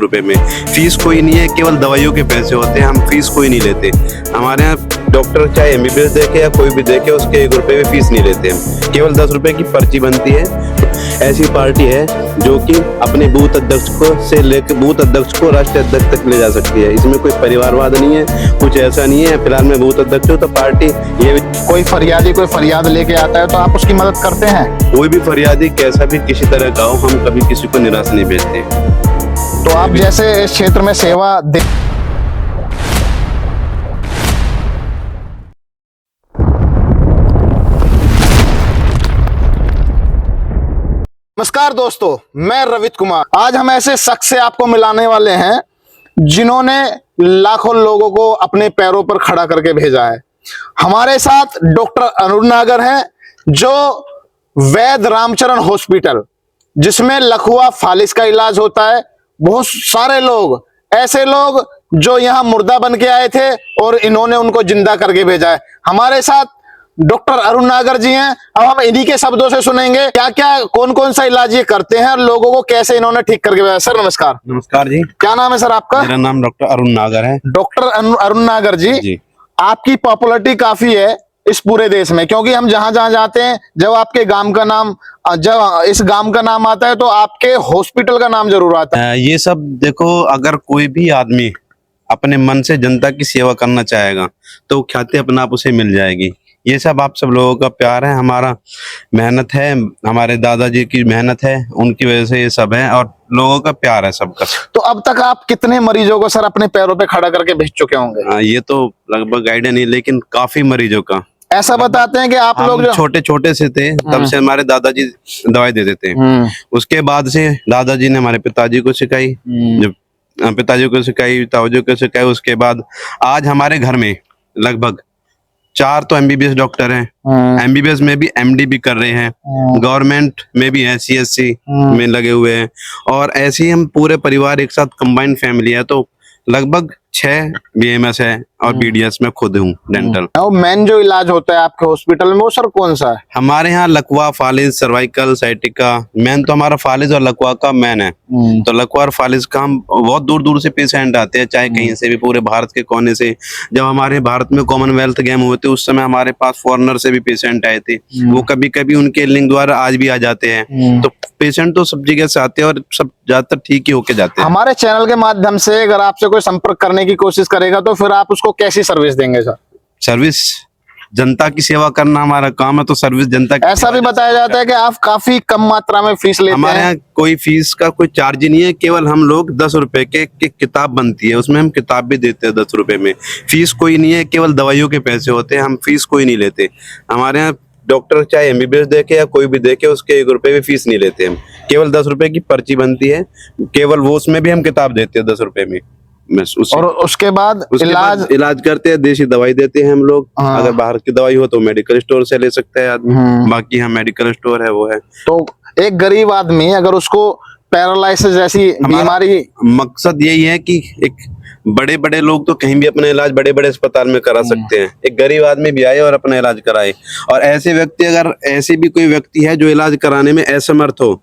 रुपए में। फीस कोई नहीं है, केवल दवाइयों के पैसे होते हैं, हम फीस कोई नहीं लेते। हमारे यहाँ डॉक्टर चाहे एमबीबीएस देखे या कोई भी देखे, उसके 1 रुपए भी फीस नहीं लेते हम। केवल 10 रुपए की पर्ची बनती है। ऐसी पार्टी है जो कि अपने बूथ अध्यक्ष को से लेकर बूथ अध्यक्ष को राष्ट्रीय अध्यक्ष तक ले जा सकती है। इसमें कोई परिवारवाद नहीं है, कुछ ऐसा नहीं है। फिलहाल मैं बूथ अध्यक्ष हूँ तो पार्टी ये कोई फरियाद लेके आता है तो आप उसकी मदद करते हैं? कोई भी फरियादी कैसा भी किसी तरह का हो, हम कभी किसी को निराश नहीं भेजते। तो आप जैसे इस क्षेत्र में सेवा दे नमस्कार दोस्तों, मैं रवित कुमार। आज हम ऐसे शख्स से आपको मिलाने वाले हैं जिन्होंने लाखों लोगों को अपने पैरों पर खड़ा करके भेजा है। हमारे साथ डॉक्टर अरुण नागर हैं, जो वैद्य रामचरण हॉस्पिटल, जिसमें लकवा फालिस का इलाज होता है। बहुत सारे लोग, ऐसे लोग जो यहाँ मुर्दा बन के आए थे और इन्होंने उनको जिंदा करके भेजा है। हमारे साथ डॉक्टर अरुण नागर जी हैं। अब हम इन्हीं के शब्दों से सुनेंगे क्या क्या कौन कौन सा इलाज ये करते हैं और लोगों को कैसे इन्होंने ठीक करके भेजा। सर नमस्कार। नमस्कार जी। क्या नाम है सर आपका? मेरा नाम डॉक्टर अरुण नागर है। डॉक्टर अरुण नागर जी, आपकी पॉपुलैरिटी काफी है इस पूरे देश में, क्योंकि हम जहां जहां जाते हैं, जब आपके गांव का नाम, जब इस गांव का नाम आता है तो आपके हॉस्पिटल का नाम जरूर आता है। ये सब देखो, अगर कोई भी आदमी अपने मन से जनता की सेवा करना चाहेगा तो ख्याति अपने आप उसे मिल जाएगी। ये सब आप सब लोगों का प्यार है, हमारा मेहनत है, हमारे दादाजी की मेहनत है, उनकी वजह से ये सब है, और लोगों का प्यार है सबका। तो अब तक आप कितने मरीजों को सर अपने पैरों पे खड़ा करके भेज चुके होंगे? ये तो लगभग आइडिया नहीं, लेकिन काफी मरीजों का। ऐसा बताते हैं कि आप लोग जो छोटे छोटे से थे तब से हमारे दादाजी दवाई देते थे। उसके बाद से दादाजी ने हमारे पिताजी को सिखाई, जब पिताजी को सिखाई, ताऊजी को सिखाई, उसके बाद आज हमारे घर में लगभग 4 तो एमबीबीएस डॉक्टर हैं। एमबीबीएस में भी एमडी भी कर रहे हैं, गवर्नमेंट में भी है, सीएससी में लगे हुए हैं, और ऐसे ही हम पूरे परिवार एक साथ कंबाइंड फैमिली है। तो लगभग 6 बीएमएस है और बीडीएस में खुद हूँ डेंटल। और मेन जो इलाज होता है आपके हॉस्पिटल में वो सर कौन सा है? हमारे यहाँ लकवा, फालिस, सर्वाइकल, साइटिका। मेन तो हमारा फालिस और लकवा का मेन है। तो लकवा और फालिस का हम बहुत दूर दूर से पेशेंट आते हैं, चाहे कहीं से भी, पूरे भारत के कोने से। जब हमारे भारत में कॉमनवेल्थ गेम हुए थे उस समय हमारे पास फॉरेनर से भी पेशेंट आए थे। वो कभी कभी उनके लिंक द्वारा आज भी आ जाते हैं। तो पेशेंट तो सब जगह से आते हैं और सब ज्यादातर ठीक ही होके जाते हैं। हमारे चैनल के माध्यम से अगर आपसे कोई संपर्क करने की कोशिश करेगा तो फिर आप उसको कैसी सर्विस देंगे सर? सर्विस, जनता की सेवा करना हमारा काम है, तो सर्विस जनता की। ऐसा भी बताया जाता है कि आप काफी कम मात्रा में फीस लेते हैं। हमारे यहाँ कोई फीस का कोई चार्ज नहीं है, केवल हम लोग 10 रुपए के किताब बनती है, उसमें हम किताब भी देते हैं 10 रुपए में। फीस कोई नहीं है, केवल दवाइयों के पैसे होते हैं, हम फीस कोई नहीं लेते। हमारे यहाँ डॉक्टर चाहे एमबीबीएस देखे या कोई भी देखे, उसके 1 रुपए भी फीस नहीं लेते हम। केवल 10 रुपए की पर्ची बनती है, केवल वो, उसमें भी हम किताब देते हैं 10 रुपए में। और उसके बाद इलाज करते हैं, देसी दवाई देते हैं हम लोग। अगर बाहर की दवाई हो तो मेडिकल स्टोर से ले सकते हैं आदमी, बाकी यहाँ मेडिकल स्टोर है वो है। तो एक गरीब आदमी अगर उसको पैरालिसिस जैसी बीमारी, मकसद यही है कि एक बड़े बड़े लोग तो कहीं भी अपना इलाज बड़े बड़े अस्पताल में करा सकते हैं, एक गरीब आदमी भी आए और अपना इलाज कराए। और ऐसे व्यक्ति, अगर ऐसे भी कोई व्यक्ति है जो इलाज कराने में असमर्थ हो,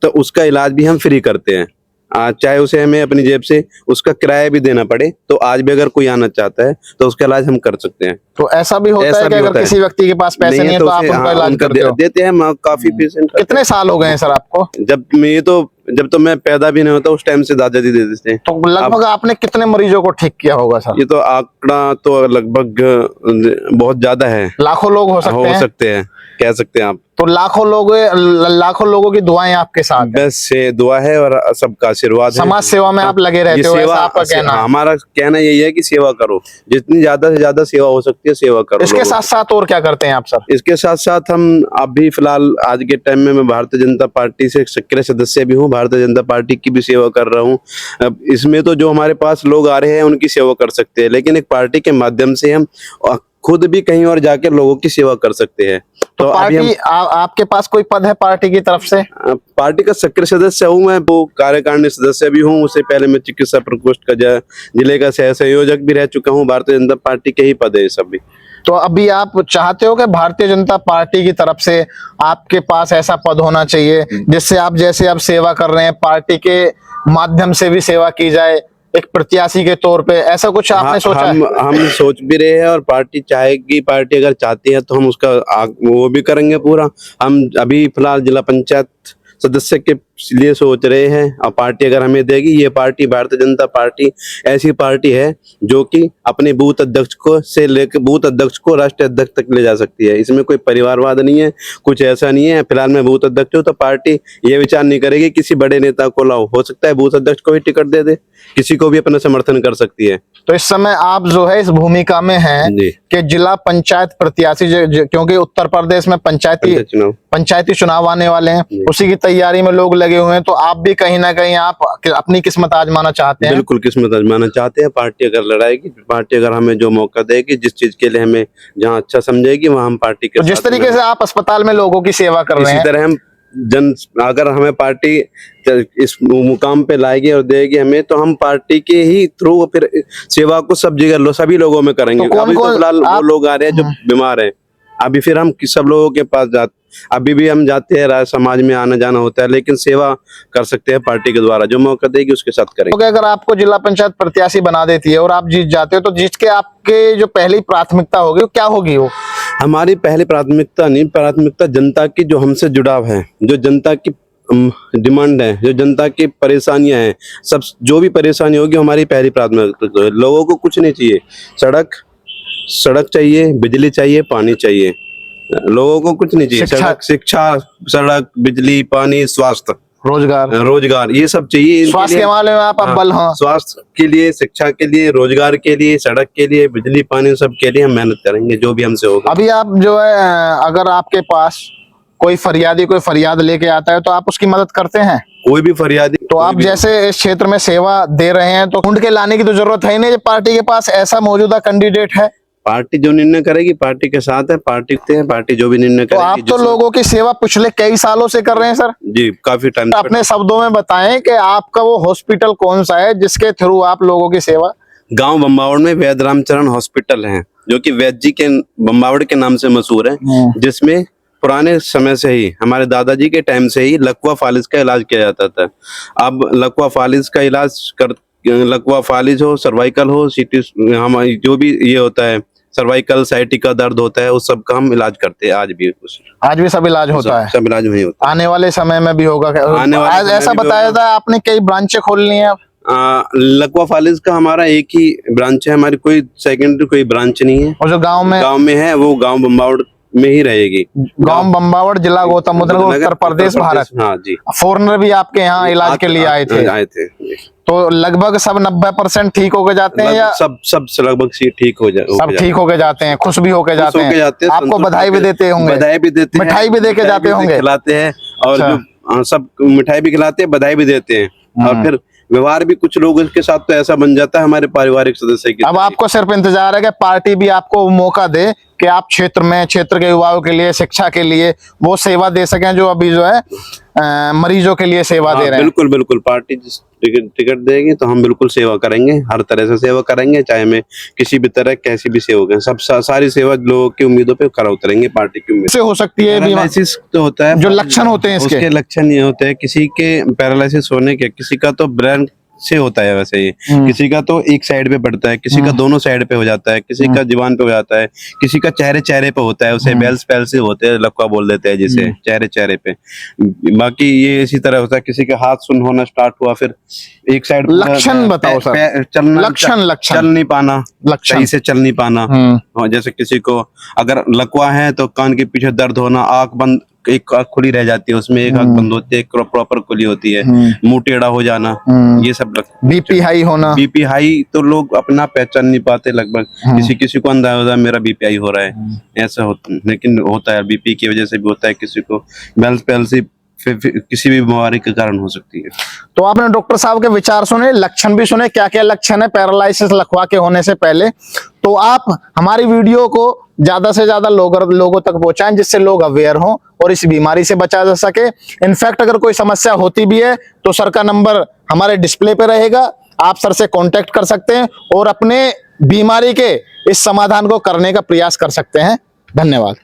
तो उसका इलाज भी हम फ्री करते हैं। चाहे उसे हमें अपनी जेब से उसका किराया भी देना पड़े, तो आज भी अगर कोई आना चाहता है तो उसका इलाज हम कर सकते हैं। तो ऐसा भी होता है कि अगर किसी व्यक्ति के पास पैसे नहीं है तो आप उनका इलाज करते हो? देते हैं, काफी पेशेंट। कितने साल हो गए हैं सर आपको? जब तो मैं पैदा भी नहीं होता उस टाइम से दादाजी दे देते हैं। तो लगभग आपने कितने मरीजों को ठीक किया होगा सर? ये तो आंकड़ा तो लगभग बहुत ज्यादा है, लाखों लोग हो सकते हैं, कह सकते हैं आप। तो लाखों लोगों की दुआएं आपके साथ हैं। बस से दुआ है और सबका आशीर्वाद है। समाज सेवा में आप लगे रहते हो, ऐसा आपका कहना है? हमारा कहना यही है कि सेवा करो, जितनी ज्यादा से ज्यादा सेवा हो सकती है सेवा करो। इसके साथ साथ और क्या करते हैं आप सर? इसके साथ साथ हम अभी फिलहाल आज के टाइम में मैं भारतीय जनता पार्टी से सक्रिय सदस्य भी हूँ, भारतीय जनता पार्टी की भी सेवा कर रहा हूँ। अब इसमें तो जो हमारे पास लोग आ रहे हैं उनकी सेवा कर सकते हैं, लेकिन एक पार्टी के माध्यम से हम खुद भी कहीं और जाकर लोगों की सेवा कर सकते हैं। तो पार्टी, आपके पास कोई पद है पार्टी की तरफ से? पार्टी का सक्रिय सदस्य हूँ मैं, वो कार्यकारिणी सदस्य भी हूँ। उससे पहले मैं चिकित्सा प्रकोष्ठ का जिले का सह संयोजक भी रह चुका हूँ। भारतीय जनता पार्टी के ही पद है ये सब भी। तो अभी आप चाहते हो कि भारतीय जनता पार्टी की तरफ से आपके पास ऐसा पद होना चाहिए जिससे आप, जैसे आप सेवा कर रहे हैं, पार्टी के माध्यम से भी सेवा की जाए एक प्रत्याशी के तौर पे, ऐसा कुछ आपने सोचा है? हम सोच भी रहे हैं, और पार्टी चाहेगी, पार्टी अगर चाहती है तो हम उसका वो भी करेंगे पूरा। हम अभी फिलहाल जिला पंचायत सदस्य के लिए सोच रहे हैं, और पार्टी अगर हमें देगी, ये पार्टी भारतीय जनता पार्टी ऐसी पार्टी है जो कि अपने बूथ अध्यक्ष को से लेकर बूथ अध्यक्ष को राष्ट्रीय अध्यक्ष तक ले जा सकती है। इसमें कोई परिवारवाद नहीं है, कुछ ऐसा नहीं है। फिलहाल मैं बूथ अध्यक्ष हूँ, तो पार्टी ये विचार नहीं करेगी किसी बड़े नेता को लाओ, हो सकता है बूथ अध्यक्ष को भी टिकट दे दे, किसी को भी अपना समर्थन कर सकती है। तो इस समय आप जो है इस भूमिका में हैं कि जिला पंचायत प्रत्याशी, क्योंकि उत्तर प्रदेश में पंचायती चुनाव आने वाले हैं, उसी की तैयारी में लोग लगे हुए हैं, तो आप भी कहीं ना कहीं आप अपनी किस्मत आजमाना चाहते हैं? बिल्कुल किस्मत आजमाना चाहते हैं। पार्टी अगर लड़ाएगी, पार्टी अगर हमें जो मौका देगी, जिस चीज के लिए हमें जहाँ अच्छा समझेगी वहाँ हम पार्टी के तो जिस तरीके से आप अस्पताल में लोगों की सेवा कर रहे हैं, इसी तरह हम अगर हमें पार्टी इस मुकाम पे लाएगी और देगी हमें, तो हम पार्टी के ही थ्रू फिर सेवा को सब जगह सभी लोगों में करेंगे। तो अभी तो फिलहाल वो लोग आ रहे हैं जो बीमार हैं, अभी फिर हम सब लोगों के पास अभी भी हम जाते हैं, समाज में आना जाना होता है, लेकिन सेवा कर सकते हैं पार्टी के द्वारा। जो मौका देगी उसके साथ करेंगे। तो अगर आपको जिला पंचायत प्रत्याशी बना देती है और आप जीत जाते हो, तो जीत के आपके जो पहली प्राथमिकता होगी वो क्या होगी? वो हमारी पहली प्राथमिकता नहीं, प्राथमिकता जनता की जो हमसे जुड़ाव है, जो जनता की डिमांड है, जो जनता की परेशानियां हैं, सब जो भी परेशानी होगी हमारी पहली प्राथमिकता। लोगों को कुछ नहीं चाहिए, सड़क चाहिए, बिजली चाहिए, पानी चाहिए, लोगों को कुछ नहीं चाहिए। शिक्षा, सड़क, बिजली, पानी, स्वास्थ्य, रोजगार, ये सब चाहिए। स्वास्थ्य के मामले में आप अव्वल हैं। स्वास्थ्य के लिए, शिक्षा के लिए, रोजगार के लिए, सड़क के लिए, बिजली, पानी, सब के लिए हम मेहनत करेंगे, जो भी हमसे होगा। अभी आप जो है, अगर आपके पास कोई फरियाद लेके आता है तो आप उसकी मदद करते हैं? कोई भी फरियादी, तो आप जैसे इस क्षेत्र में सेवा दे रहे हैं, तो ढूंढ के लाने की तो जरूरत है ही नहीं, जब पार्टी के पास ऐसा मौजूदा कैंडिडेट है। पार्टी जो निर्णय करेगी, पार्टी के साथ है, पार्टी जो भी निर्णय करेगी। तो आप तो लोगों की सेवा पिछले कई सालों से कर रहे हैं सर। जी, काफी टाइम। अपने शब्दों में बताएं कि आपका वो हॉस्पिटल कौन सा है जिसके थ्रू आप लोगों की सेवा? गांव बम्बावड़ में वैद रामचरण हॉस्पिटल है, जो कि वैद जी के बम्बावड़ के नाम से मशहूर है, जिसमें पुराने समय से ही, हमारे दादाजी के टाइम से ही लकवा फालिज का इलाज किया जाता था। अब लकवा फालिज का इलाज लकवा फालिज हो, सर्वाइकल हो, सीटी, हम जो भी ये होता है, सर्वाइकल साइटी का दर्द होता है, उस सब का हम इलाज करते हैं। आज भी सब इलाज होता है। सब इलाज वही होता है। आने वाले समय में भी होगा? ऐसा बताया था आपने, कई ब्रांचें खोलनी है? लकवा फालिज का हमारा एक ही ब्रांच है, हमारी कोई सेकेंडरी कोई ब्रांच नहीं है। और जो गांव में है वो गांव बम्बावड़ में ही रहेगी। गांव बम्बावड़, जिला गौतम बुद्ध नगर, उत्तर प्रदेश, भारत। हाँ जी। फॉरेनर भी आपके यहाँ इलाज के लिए आए थे? तो लगभग सब 90% ठीक होके जाते हैं, या सब लगभग ठीक हो जाते? सब ठीक होके जाते हैं, खुश भी होके जाते हैं, आपको बधाई भी देते होंगे? बधाई भी देते हैं, मिठाई भी देके जाते होंगे? खिलाते हैं, और सब मिठाई भी खिलाते हैं, बधाई भी देते हैं, और फिर व्यवहार भी कुछ लोगों के साथ तो ऐसा बन जाता है हमारे पारिवारिक सदस्य की। अब आपको सिर्फ इंतजार है कि पार्टी भी आपको मौका दे कि आप क्षेत्र के युवाओं के लिए, शिक्षा के लिए वो सेवा दे सकें, जो अभी जो है मरीजों के लिए सेवा दे रहे हैं। बिल्कुल पार्टी जिस टिकट देगी तो हम बिल्कुल सेवा करेंगे, हर तरह से सेवा करेंगे, चाहे मैं किसी भी तरह कैसी भी सेवा करें, सब सारी सेवा लोगों की उम्मीदों पे खरा उतरेंगे। पार्टी की उम्मीद से हो सकती है पैरालिसिस तो होता है, जो लक्षण होते हैं इसके लक्षण ये होते हैं, किसी के पैरालिसिस होने के, किसी का तो ब्रेन से होता है वैसे ही, किसी का तो एक साइड पे पड़ता है, किसी का दोनों साइड पे हो जाता है, किसी का जीवान पे हो जाता है, किसी का चेहरे पे होता है, उसे बेल्स पैल्सी होते हैं, लकवा बोल देते हैं जिसे, चेहरे पे। बाकी ये इसी तरह होता है, किसी का हाथ सुन होना स्टार्ट हुआ, फिर एक साइड। लक्षण बताओ सर। लक्षण चल नहीं पाना, सही से चल नहीं पाना। जैसे किसी को अगर लकवा है तो कान के पीछे दर्द होना, आंख बंद, एक आंख खुली रह जाती है, उसमें एक आंख बंद होती है, एक प्रॉपर खुली होती है, मुंह टेढ़ा हो जाना, ये सब। बीपी हाई होना, बीपी हाई तो लोग अपना पहचान नहीं पाते लगभग, किसी को अंदाजा होता है मेरा बीपी हाई हो रहा है, ऐसा होता, लेकिन होता है, बीपी की वजह से भी होता है, किसी को बेल्स पैल्सी किसी भी बीमारी के कारण हो सकती है। तो आपने डॉक्टर साहब के विचार सुने, लक्षण भी सुने, क्या क्या लक्षण है पैरालिसिस लकवा के होने से पहले। तो आप हमारी वीडियो को ज्यादा से ज्यादा लोगों तक पहुंचाएं, जिससे लोग अवेयर हों और इस बीमारी से बचा जा सके। इनफैक्ट अगर कोई समस्या होती भी है तो सर का नंबर हमारे डिस्प्ले पे रहेगा, आप सर से कांटेक्ट कर सकते हैं और अपने बीमारी के इस समाधान को करने का प्रयास कर सकते हैं। धन्यवाद।